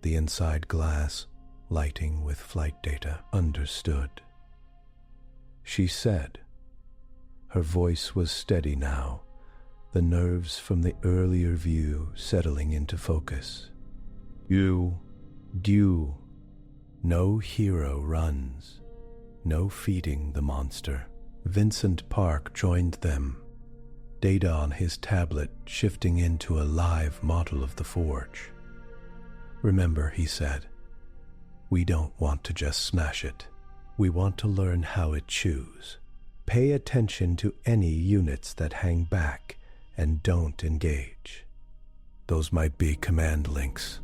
the inside glass lighting with flight data. "Understood," she said. Her voice was steady now, the nerves from the earlier view settling into focus. "You do. No hero runs. No feeding the monster." Vincent Park joined them, data on his tablet shifting into a live model of the Forge. "Remember," he said, "we don't want to just smash it. We want to learn how it chews. Pay attention to any units that hang back and don't engage." "Those might be command links."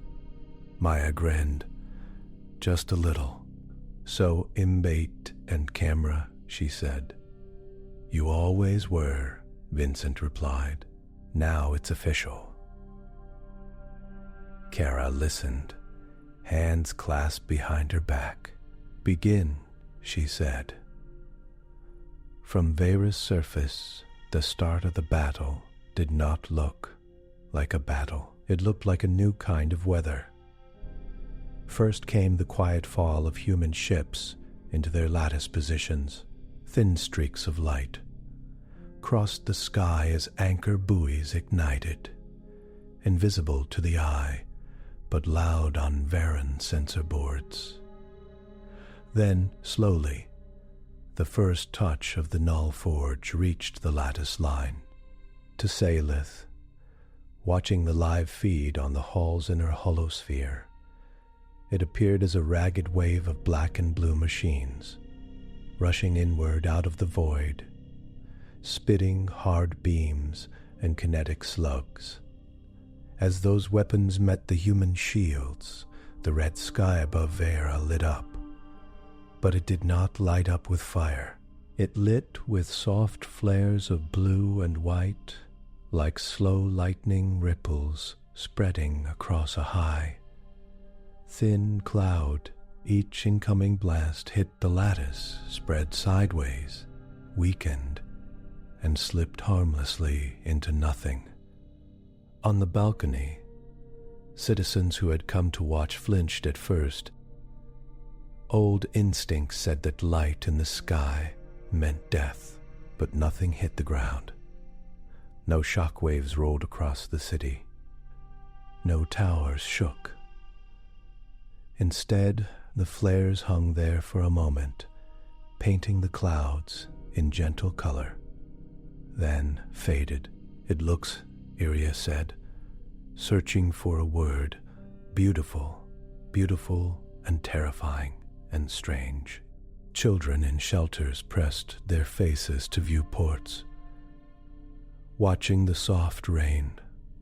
Maya grinned. "Just a little. So imbait and camera," she said. "You always were," Vincent replied. "Now it's official." Kara listened, hands clasped behind her back. "Begin," she said. From Veyra's surface, the start of the battle did not look like a battle. It looked like a new kind of weather. First came the quiet fall of human ships into their lattice positions. Thin streaks of light crossed the sky as anchor buoys ignited, invisible to the eye, but loud on Veyran sensor boards. Then, slowly, the first touch of the Null Forge reached the lattice line. To Salith, watching the live feed on the hall's inner holosphere, it appeared as a ragged wave of black and blue machines, rushing inward out of the void, spitting hard beams and kinetic slugs. As those weapons met the human shields, the red sky above Veyra lit up. But it did not light up with fire. It lit with soft flares of blue and white, like slow lightning ripples spreading across a high, thin cloud. Each incoming blast hit the lattice, spread sideways, weakened, and slipped harmlessly into nothing. On the balcony, citizens who had come to watch flinched at first. Old instincts said that light in the sky meant death, but nothing hit the ground. No shockwaves rolled across the city. No towers shook. Instead, the flares hung there for a moment, painting the clouds in gentle color, then faded. "It looks," Iria said, searching for a word, "beautiful, beautiful and terrifying and strange." Children in shelters pressed their faces to viewports, watching the soft rain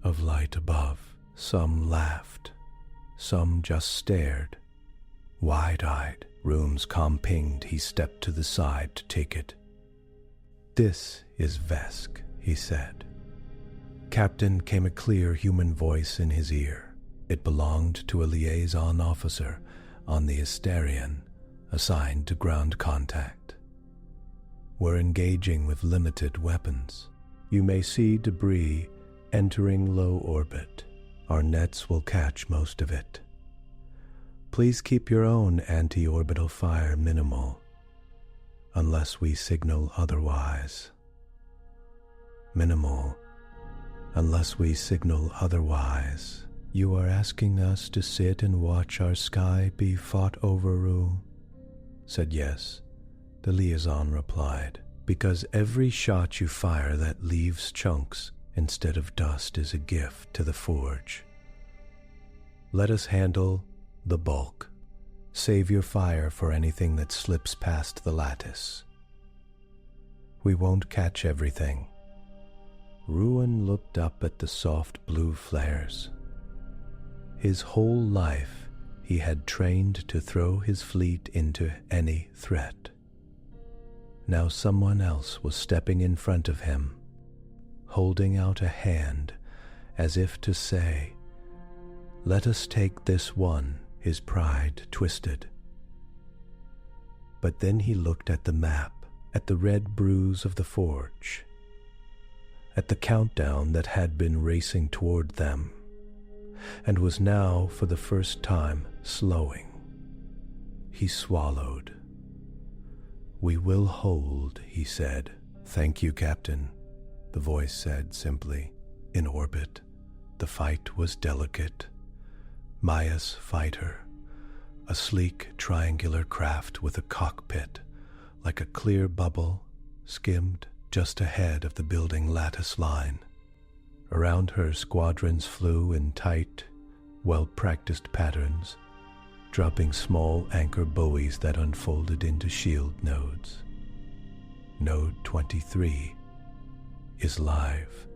of light above. Some laughed, some just stared, wide-eyed. Rooms com-pinged, he stepped to the side to take it. "This is Vesk," he said. "Captain," came a clear human voice in his ear. It belonged to a liaison officer on the Asterion, assigned to ground contact. "We're engaging with limited weapons. You may see debris entering low orbit. Our nets will catch most of it. Please keep your own anti-orbital fire minimal, unless we signal otherwise. Minimal, unless we signal otherwise. You are asking us to sit and watch our sky be fought over, Rue?" Said yes, the liaison replied, "because every shot you fire that leaves chunks instead of dust is a gift to the Forge. Let us handle the bulk. Save your fire for anything that slips past the lattice. We won't catch everything." Ruin looked up at the soft blue flares. His whole life he had trained to throw his fleet into any threat. Now someone else was stepping in front of him, holding out a hand as if to say, "Let us take this one." His pride twisted. But then he looked at the map, at the red bruise of the Forge, at the countdown that had been racing toward them, and was now for the first time slowing. He swallowed. "We will hold," he said. "Thank you, Captain," the voice said simply. In orbit, the fight was delicate. Maya's fighter, a sleek triangular craft with a cockpit, like a clear bubble, skimmed just ahead of the building lattice line. Around her, squadrons flew in tight, well-practiced patterns, dropping small anchor buoys that unfolded into shield nodes. "Node 23 is live,"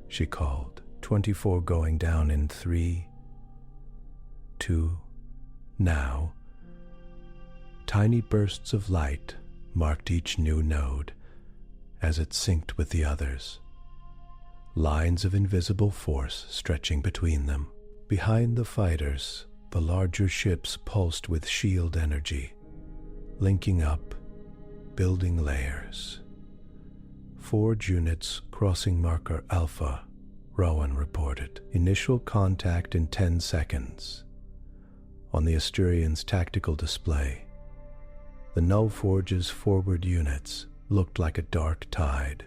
she called. 24 going down in 3, 2, now. Tiny bursts of light marked each new node as it synced with the others. Lines of invisible force stretching between them. Behind the fighters, the larger ships pulsed with shield energy, linking up, building layers. Forge units crossing marker Alpha, Rowan reported. Initial contact in 10 seconds. On the Asturion's tactical display, the Null Forge's forward units looked like a dark tide,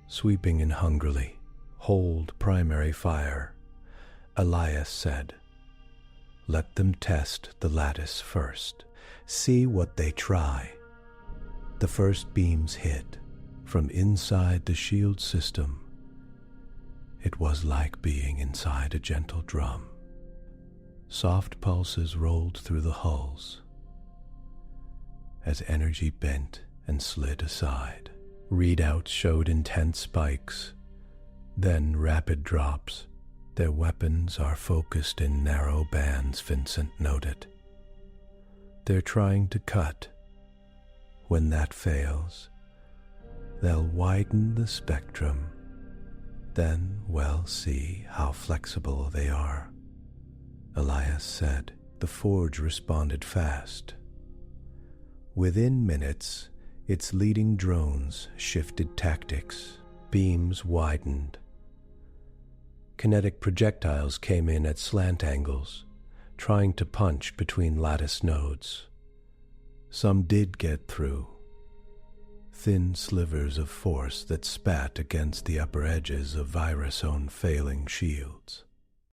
sweeping in hungrily. "Hold primary fire," Elias said. "Let them test the lattice first. See what they try." The first beams hit from inside the shield system. It was like being inside a gentle drum. Soft pulses rolled through the hulls as energy bent and slid aside. Readouts showed intense spikes, then rapid drops. "Their weapons are focused in narrow bands," Vincent noted. "They're trying to cut. When that fails, they'll widen the spectrum. Then we'll see how flexible they are." Elias said. The Forge responded fast. Within minutes, its leading drones shifted tactics. Beams widened. Kinetic projectiles came in at slant angles, trying to punch between lattice nodes. Some did get through. Thin slivers of force that spat against the upper edges of Veyra's own failing shields.